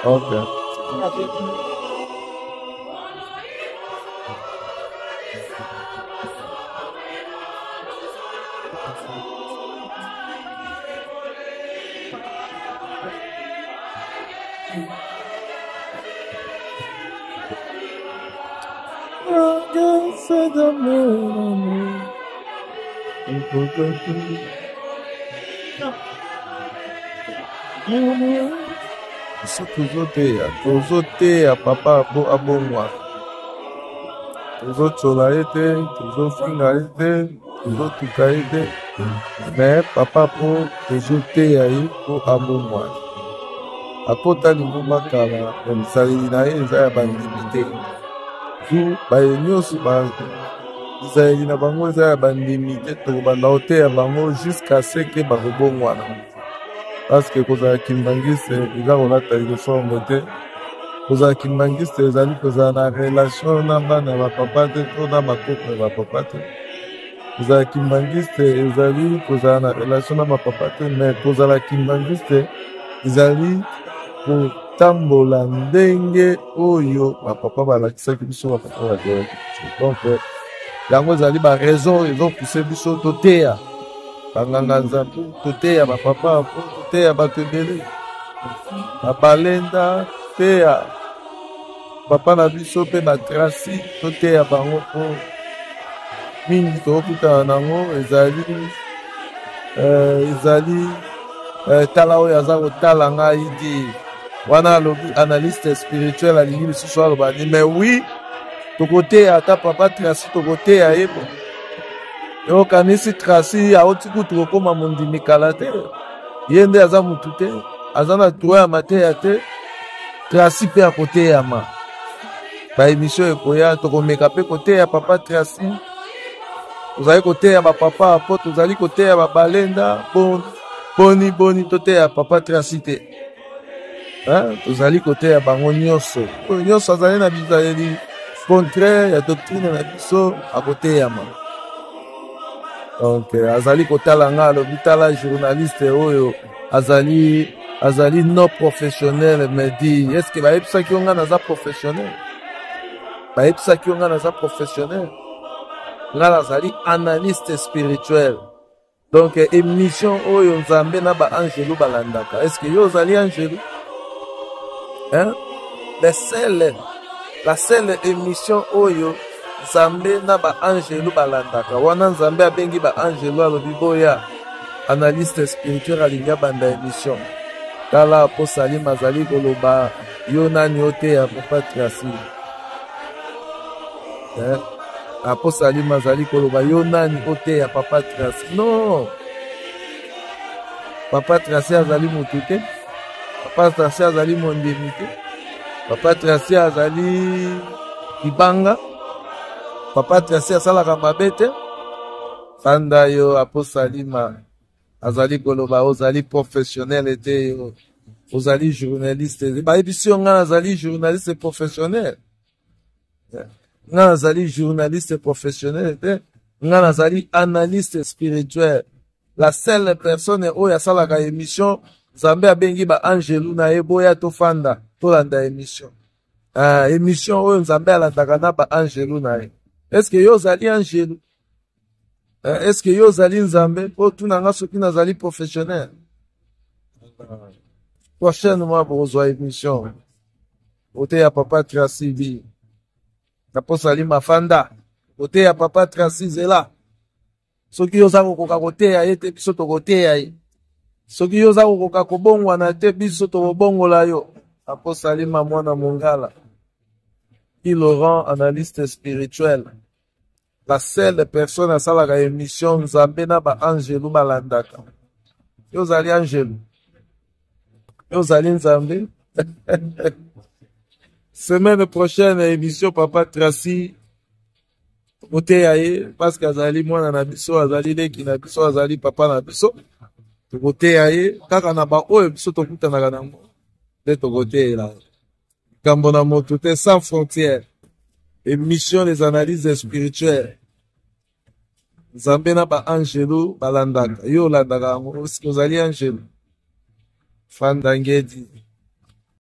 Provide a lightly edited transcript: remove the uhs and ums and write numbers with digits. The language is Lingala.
Ok. Tozoteya papa abongwa. Tozotola ye te, tozofinga ye te, tozotuka ye te. Mais papa po tozoteya ye po abongwa. Akota lingomba kala, misaleli na ye eza ya bandimi te. Baye nyonso misaleli na bango eza ya bandimi te, tokobanda koteya bango jusqu'à ce que bakobongwana. Parce que kozala kimbangiste eza kolata uniforme te. Kozala kimbangiste ezali kozala na relation na bana ya bapapa te to na bakoko ya bapapa te. Kozala kimbangiste ezali kozala na relation na bapapa te, mais kozala kimbangiste ezali kotambola ndenge oyo bapapa balakisaki biso bapapa bazelaki biso. Donc yango ezali baraison ezopuse biso toteya banganga nzambe, toteya bapapa po toteya bato ebele babalenda, teya papa na biso mpe batrasi, toteya bango po mingi tokokutana nango ezali tala oyo aza kotala ngai di wana alobi analyste spirituel alingi lisusu aloba ni mais oui tokoteya ata papa Tracy tokoteya ye bo yokanisi Tracy aoti kutu kokoma mondimi kala te ye nde aza mutu te aza na droit ya mateya te Tracy mpe akoteyama baémission ekoya tokomeka mpe koteya papa Tracy tozali koteya bapapa po tozali koteya babalenda boni toteya papa Tracy te tozali koteya bango nyonso oyo nyonso azali na bizaleli contraire ya doctrine na biso akoteyama. Donc azali kotala nga alobi tala journaliste oyo azali non professionnel me di est-ce que bayebisaki yo nga naza professionnel bayebisaki yo nga naza professionnel nga nazali analyste spirituel. Donc émission oyo nzambe na ba angelo balandaka est-ce que yo ozali angelo la seule émission oyo nzambe na ba angelo balandaka wana nzambe abengi ba angelo alobi boya analyste spirituel alinga banda émission tala po Salim azali koloba yo nani oteya papa Tracy apo Salim azali koloba yo nani oteya papa Tracy. Non, papa Tracy azali mutu te, papa Tracy azali mondemi te, papa Tracy azali libanga, papa Tracy asalaka mabe te. Fanda yo apo Salima azali koloba ozali professionnel te yo ozali journaliste bayebisi yo nga nazali journaliste professionnel nga nazali journaliste professionnel te nga nazali analyste spirituel. La seule personne oyo asalaka émission nzambe abengi ba angelu na ye boya tofanda tolanda émission émission oyo nzambe alandaka na ba angelu na ye. Est-ce que yo ozali angelu? Est-ce que yo ozali nzambe po tunanga soki nazali professionnel? Prochainement bozwa émission oteya papa Tracy bi apo Salima fanda oteya papa Tracy zela soki yoza kokoka koteya ye te biso tokoteya ye soki yoza kokoka kobongwana te biso tokobongola yo apo Salima mwana mongala qui le rend analyste spirituel. La seule personne à salaka émission nzambe na ba angelu balandaka yo zali angelu yo zali nzambe. Semaine prochaine émission papa Tracy oteya ye parce que azali mwana na biso azali leki na biso azali papa na biso tokoteya ye kaka na ba oyo biso tokutanaka nango nde tokoteyela kambo na moto te sans frontières. Émission des analyses spirituelles nzambe na ba angelu balandaka yo olandaka yango ozali angelu fanda ngedi